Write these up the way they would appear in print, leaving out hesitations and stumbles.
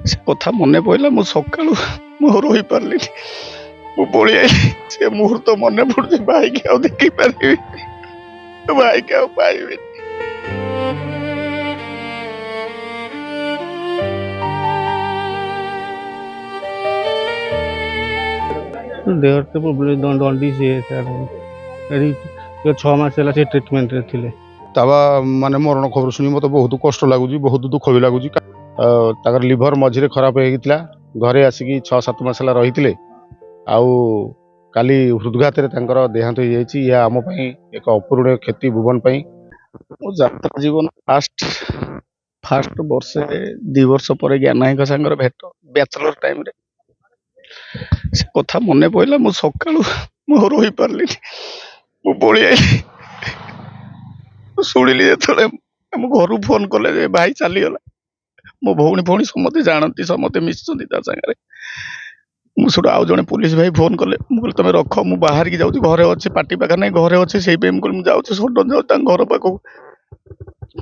ସେ କଥା ମନେ ପଇଲା ମୁଁ ସକାଳୁ ମୁଁ ରହିପାରିଲିନି, ମୁଁ ପଳେଇ ଆଇଲି। ସେ ମୁହୂର୍ତ୍ତ ମନେ ପଡୁଛି, ଭାଇକି ଆଉ ଦେଖିପାରିବିନି, ଭାଇକି ଆଉ ପାଇବିନି। ଦେହରେ ପ୍ରୋବ୍ଲେମ ଦଣ୍ଡିସ୍ ଏଠି 6 ମାସ ହେଲା ସେ ଟ୍ରିଟମେଣ୍ଟରେ ଥିଲେ। ତାବା ମାନେ ମରଣ ଖବର ଶୁଣି ମୋତେ ବହୁତ କଷ୍ଟ ଲାଗୁଛି, ବହୁତ ଦୁଃଖ ବି ଲାଗୁଛି। ତାଙ୍କର ଲିଭର ମଝିରେ ଖରାପ ହେଇଥିଲା, ଘରେ ଆସିକି 6-7 ମାସ ହେଲା ରହିଥିଲେ। ଆଉ କାଲି ହୃଦଘାତରେ ତାଙ୍କର ଦେହାନ୍ତ ହେଇଯାଇଛି। ଏହା ଆମ ପାଇଁ ଏକ ଅପୂରଣୀୟ କ୍ଷତି, ଭୁବନ ପାଇଁ। ମୋ ଯାତ୍ରା ଜୀବନ ଫାଷ୍ଟ ବର୍ଷେ 2 ବର୍ଷ ପରେ ଜ୍ଞାନ ଭାଇଙ୍କ ସାଙ୍ଗରେ ଭେଟ, ବ୍ୟାଚଲର ଟାଇମରେ। ସେ କଥା ମନେ ପଇଲା, ମୁଁ ସକାଳୁ ମୁଁ ରହିପାରିଲିନି, ମୁଁ ପଳେଇ ଆଇଲି। ଶୁଣିଲି ଯେତେବେଳେ ଆମ ଘରୁ ଫୋନ କଲେ ଯେ ଭାଇ ଚାଲିଗଲା। ମୋ ଭଉଣୀ ସମସ୍ତେ ଜାଣନ୍ତି, ସମସ୍ତେ ମିଶିଛନ୍ତି ତା ସାଙ୍ଗରେ। ମୁଁ ସେଠୁ ଆଉ ଜଣେ ପୋଲିସ ଭାଇ ଫୋନ କଲେ, ମୁଁ କହିଲି ତମେ ରଖ, ମୁଁ ବାହାରିକି ଯାଉଛି, ଘରେ ଅଛି, ପାଟି ପାଖରେ ନାହିଁ, ଘରେ ଅଛି। ସେଇପାଇଁ ମୁଁ କହିଲି ମୁଁ ଯାଉଛି, ସଡନ ଯାଉଛି ତାଙ୍କ ଘର ପାଖକୁ।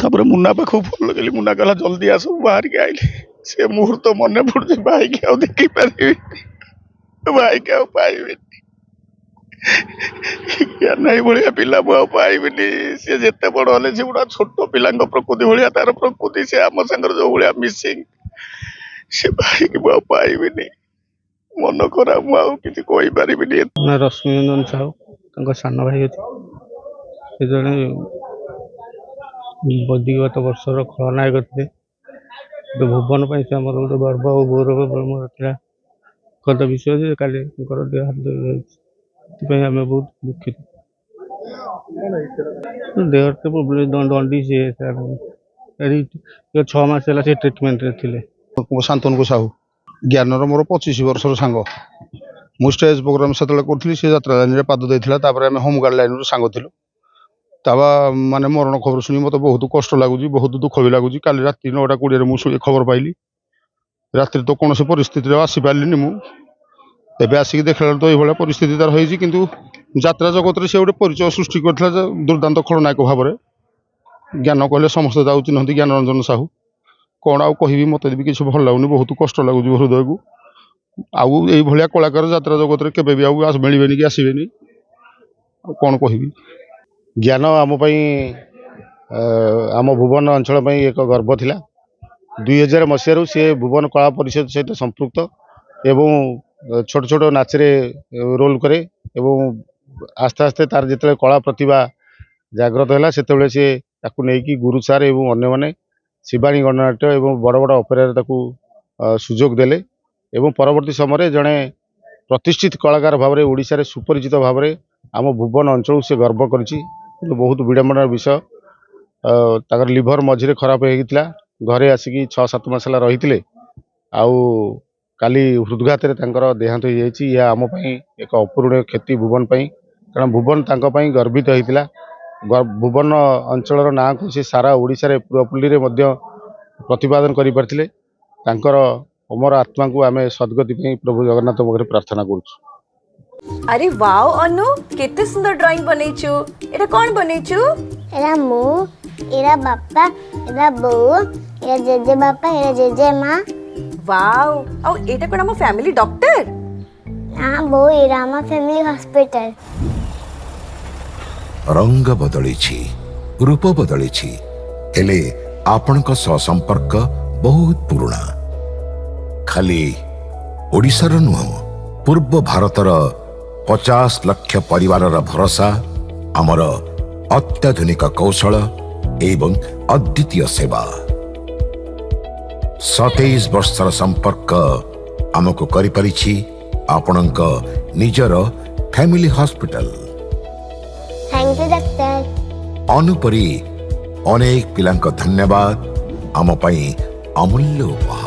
ତାପରେ ମୁନା ପାଖକୁ ଫୋନ ଲଗେଇଲି, ମୁନା କହିଲା ଜଲ୍ଦି ଆସ, ମୁଁ ବାହାରିକି ଆଇଲି। ସେ ମୁହୂର୍ତ୍ତ ମନେ ପଡୁଛି, ଭାଇକି ଆଉ ଦେଖିପାରିବିନି, ଭାଇକି ଆଉ ପାଇବିନି। ନାଇଁ ଭଳିଆ ପିଲା ମୁଁ ଆଉ ପାଇବିନି। ସେ ଯେତେ ବଡ ହେଲେ ସେ ଗୁଡା ଛୋଟ ପିଲାଙ୍କ ପ୍ରକୃତି ଭଳିଆ ତାର ପ୍ରକୃତି। ସେ ଆମ ସାଙ୍ଗରେ ଯୋଉ ଭଳିଆ ମିସିଂ, ସେ ଭାଇକି ମୁଁ ଆଉ ପାଇବିନି। ମନ ଖରାପ, ମୁଁ ଆଉ କିଛି କହିପାରିବିନି। ରଶ୍ମିରଞ୍ଜନ ସାହୁ ତାଙ୍କ ସାନ ଭାଇ ଅଛି। ସେ ଜଣେ ବୈଦିଗତ ବର୍ଷର ଖଳନାୟକ ଥିଲେ। ଭୁବନ ପାଇଁ ସେ ଆମର ଗୋଟେ ଗର୍ବ ଓ ଗୌରବ ଥିଲା। ଦୁଃଖଦ ବିଷୟ ଯେ କାଲି ତାଙ୍କର ଦେହାନ୍ତ ହେଇଯାଇଛି। ସେଥିପାଇଁ ଆମେ ବହୁତ ଦୁଃଖିତ। ଦେହରେ ପ୍ରୋବ୍ଲେମ ଦଣ୍ଡିସ୍ ଏଠି 6 ମାସ ହେଲା ସେ ଟ୍ରିଟମେଣ୍ଟରେ ଥିଲେ। ଶାନ୍ତନୁ ସାହୁ, ଜ୍ଞାନର ମୋର 25 ବର୍ଷର ସାଙ୍ଗ। ମୁଁ ଷ୍ଟେଜ ପ୍ରୋଗ୍ରାମ ସେତେବେଳେ କରୁଥିଲି, ସେ ଯାତ୍ରା ଲାଇନରେ ପାଦ ଦେଇଥିଲା। ତାପରେ ଆମେ ହୋମଗାର୍ଡ ଲାଇନରୁ ସାଙ୍ଗ ଥିଲୁ। ତାବା ମାନେ ମରଣ ଖବର ଶୁଣି ମୋତେ ବହୁତ କଷ୍ଟ ଲାଗୁଛି, ବହୁତ ଦୁଃଖ ବି ଲାଗୁଛି। କାଲି ରାତି 9:20ରେ ମୁଁ ଖବର ପାଇଲି। ରାତିରେ ତ କୌଣସି ପରିସ୍ଥିତିରେ ଆସିପାରିଲିନି ମୁଁ। ଏବେ ଆସିକି ଦେଖିଲା ବେଳକୁ ତ ଏଇଭଳିଆ ପରିସ୍ଥିତି ତାର ହେଇଛି। କିନ୍ତୁ ଯାତ୍ରା ଜଗତରେ ସେ ଗୋଟେ ପରିଚୟ ସୃଷ୍ଟି କରିଥିଲା ଯେ ଦୁର୍ଦାନ୍ତ ଖଳନାୟକ ଭାବରେ। ଜ୍ଞାନ କହିଲେ ସମସ୍ତେ ତାକୁ ଚିହ୍ନନ୍ତି, ଜ୍ଞାନରଞ୍ଜନ ସାହୁ। କ'ଣ ଆଉ କହିବି, ମୋତେ ବି କିଛି ଭଲ ଲାଗୁନି, ବହୁତ କଷ୍ଟ ଲାଗୁଛି ହୃଦୟକୁ। ଆଉ ଏଇଭଳିଆ କଳାକାର ଯାତ୍ରା ଜଗତରେ କେବେ ବି ଆଉ ମିଳିବେନି କି ଆସିବେନି। ଆଉ କ'ଣ କହିବି। ଜ୍ଞାନ ଆମ ପାଇଁ, ଆମ ଭୁବନ ଅଞ୍ଚଳ ପାଇଁ ଏକ ଗର୍ବ ଥିଲା। 2000 ମସିହାରୁ ସେ ଭୁବନ କଳା ପରିଷଦ ସହିତ ସମ୍ପୃକ୍ତ ଏବଂ ଛୋଟ ଛୋଟ ନାଚରେ ରୋଲ୍ କରେ। ଏବଂ ଆସ୍ତେ ଆସ୍ତେ ତାର ଯେତେବେଳେ କଳା ପ୍ରତିଭା ଜାଗ୍ରତ ହେଲା, ସେତେବେଳେ ସେ ତାକୁ ନେଇକି ଗୁରୁ ସାର୍ ଏବଂ ଅନ୍ୟମାନେ ଶିବାଣୀ ଗଣନାଟ୍ୟ ଏବଂ ବଡ଼ ବଡ଼ ଅପେରାରେ ତାକୁ ସୁଯୋଗ ଦେଲେ। ଏବଂ ପରବର୍ତ୍ତୀ ସମୟରେ ଜଣେ ପ୍ରତିଷ୍ଠିତ କଳାକାର ଭାବରେ ଓଡ଼ିଶାରେ ସୁପରିଚିତ ଭାବରେ ଆମ ଭୁବନ ଅଞ୍ଚଳକୁ ସେ ଗର୍ବ କରିଛି। କିନ୍ତୁ ବହୁତ ବିଡ଼ମ୍ବନାର ବିଷୟ, ତାଙ୍କର ଲିଭର ମଝିରେ ଖରାପ ହେଇଥିଲା, ଘରେ ଆସିକି 6-7 ମାସ ହେଲା ରହିଥିଲେ। ଆଉ କାଲି ହୃଦଘାତରେ ତାଙ୍କର ଦେହାନ୍ତ ହେଇଯାଇଛି। ଏହା ଆମ ପାଇଁ ଏକ ଅପୂରଣୀୟ କ୍ଷତି, ଭୁବନ ପାଇଁ। କାରଣ ଭୁବନ ତାଙ୍କ ପାଇଁ ଗର୍ବିତ ହେଇଥିଲା। ଭୁବନ ଅଞ୍ଚଳର ନାଁକୁ ସେ ସାରା ଓଡ଼ିଶାରେ ପୁରପଲ୍ଲୀରେ ମଧ୍ୟ ପ୍ରତିପାଦନ କରିପାରିଥିଲେ। ତାଙ୍କର ଅମର ଆତ୍ମାକୁ ଆମେ ସଦ୍ଗତି ପାଇଁ ପ୍ରଭୁ ଜଗନ୍ନାଥ ପାଖରେ ପ୍ରାର୍ଥନା କରୁଛୁ। अरे वाओ अनु, केते सुंदर ड्राइंग बनेछु। एटा कौन बनेछु? एरा मु, एरा बापा, एरा बो, एरा जेजे बापा, एरा जेजे माँ। वाओ, और एटा कोन हम फैमिली डॉक्टर? हाँ बो, एरा हम फैमिली हॉस्पिटल। रंग बदलिछि, रूप बदलिछि, हेले आपनक संपर्क बहुत पुराना। खाली ओडिशार नुह, पूर्व भारतर 50 लाख परिवार भरोसा, आमर अत्याधुनिक कौशल एवं अद्वितीय सेवा। 27 वर्षर संपर्क आमको करि परिछि आपनक निजर family hospital. Thank you doctor. अनुपरी अनेक पिलांक धन्यवाद, आम पई अमूल्य उपहार।